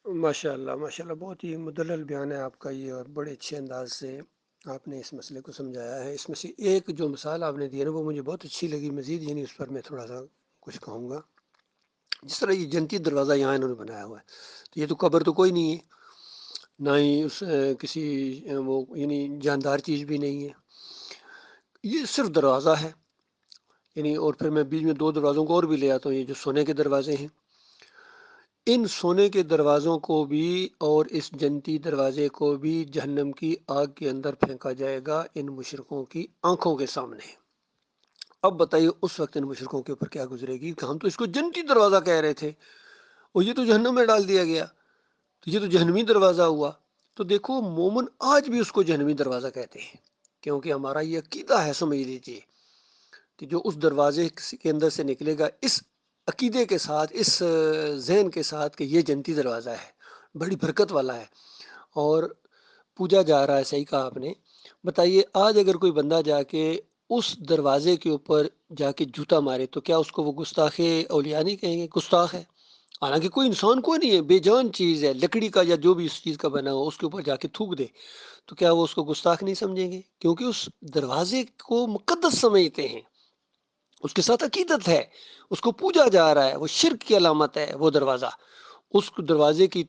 ماشاء اللہ بہت ہی مدلل بیان ہے آپ کا یہ، اور بڑے اچھے انداز سے آپ نے اس مسئلے کو سمجھایا ہے۔ اس میں سے ایک جو مثال آپ نے دی ہے نا وہ مجھے بہت اچھی لگی، مزید یعنی اس پر میں تھوڑا سا کچھ کہوں گا۔ جس طرح یہ جنتی دروازہ یہاں انہوں نے بنایا ہوا ہے، تو یہ تو قبر تو کوئی نہیں ہے، نہ ہی اس کسی وہ یعنی جاندار چیز بھی نہیں ہے، یہ صرف دروازہ ہے یعنی۔ اور پھر میں بیچ میں دو دروازوں کو اور بھی لے آتا ہوں، یہ جو سونے کے دروازے ہیں، ان سونے کے دروازوں کو بھی اور اس جنتی دروازے کو بھی جہنم کی آگ کے اندر پھینکا جائے گا ان مشرکوں کی آنکھوں کے سامنے۔ اب بتائیے اس وقت ان مشرکوں کے اوپر کیا گزرے گی کہ ہم تو اس کو جنتی دروازہ کہہ رہے تھے اور یہ تو جہنم میں ڈال دیا گیا، تو یہ تو جہنمی دروازہ ہوا۔ تو دیکھو مومن آج بھی اس کو جہنمی دروازہ کہتے ہیں، کیونکہ ہمارا یہ عقیدہ ہے، سمجھ لیجیے کہ جو اس دروازے کے اندر سے نکلے گا اس عقیدے کے ساتھ، اس ذہن کے ساتھ کہ یہ جنتی دروازہ ہے، بڑی برکت والا ہے اور پوجا جا رہا ہے۔ صحیح کہا آپ نے۔ بتائیے آج اگر کوئی بندہ جا کے اس دروازے کے اوپر جا کے جوتا مارے تو کیا اس کو وہ گستاخ اولیاء نہیں کہیں گے؟ گستاخ ہے، حالانکہ کوئی انسان کو نہیں ہے، بے جان چیز ہے، لکڑی کا یا جو بھی اس چیز کا بنا ہو، اس کے اوپر جا کے تھوک دے تو کیا وہ اس کو گستاخ نہیں سمجھیں گے؟ کیونکہ اس دروازے کو مقدس سمجھتے ہیں، اس کے ساتھ عقیدت ہے، اس کو پوجا جا رہا ہے، وہ شرک کی علامت ہے وہ دروازہ۔ اس دروازے کی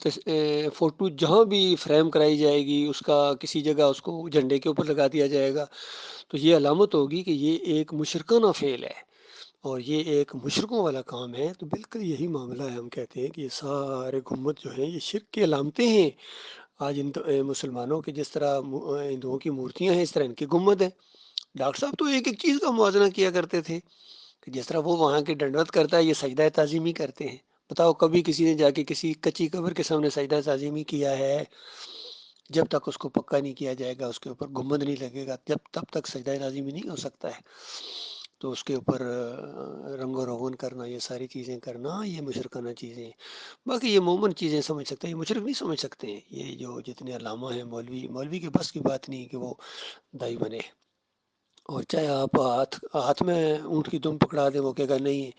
فوٹو جہاں بھی فریم کرائی جائے گی، اس کا کسی جگہ اس کو جھنڈے کے اوپر لگا دیا جائے گا تو یہ علامت ہوگی کہ یہ ایک مشرکانہ فعل ہے اور یہ ایک مشرکوں والا کام ہے۔ تو بالکل یہی معاملہ ہے، ہم کہتے ہیں کہ یہ سارے گنبد جو ہیں یہ شرک کی علامتیں ہیں۔ آج ان مسلمانوں کے جس طرح ہندوؤں کی مورتیاں ہیں اس طرح ان کی گنبد ہیں۔ ڈاکٹر صاحب تو ایک ایک چیز کا موازنہ کیا کرتے تھے کہ جس طرح وہ وہاں کے ڈنڈوت کرتا ہے یہ سجدہ تعظیمی کرتے ہیں۔ بتاؤ کبھی کسی نے جا کے کسی کچی قبر کے سامنے سجدہ تعظیمی کیا ہے؟ جب تک اس کو پکا نہیں کیا جائے گا، اس کے اوپر گنبد نہیں لگے گا، جب تب تک سجدہ تعظیمی نہیں ہو سکتا ہے۔ تو اس کے اوپر رنگ و روغن کرنا، یہ ساری چیزیں کرنا، یہ مشرکانہ چیزیں ہیں۔ باقی یہ مومن چیزیں سمجھ سکتے ہیں، یہ مشرک نہیں سمجھ سکتے ہیں۔ یہ جو جتنے علامہ ہیں، مولوی کے بس کی بات نہیں کہ وہ دائی بنے۔ اور چاہے آپ ہاتھ میں اونٹ کی دم پکڑا دیں، وہ کہے گا نہیں،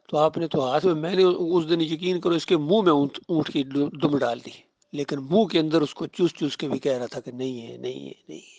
تو آپ نے تو ہاتھ میں نے اس دن یقین کرو اس کے منہ میں اونٹ کی دم ڈال دی، لیکن منہ کے اندر اس کو چوس چوس کے بھی کہہ رہا تھا کہ نہیں ہے نہیں ہے نہیں ہے۔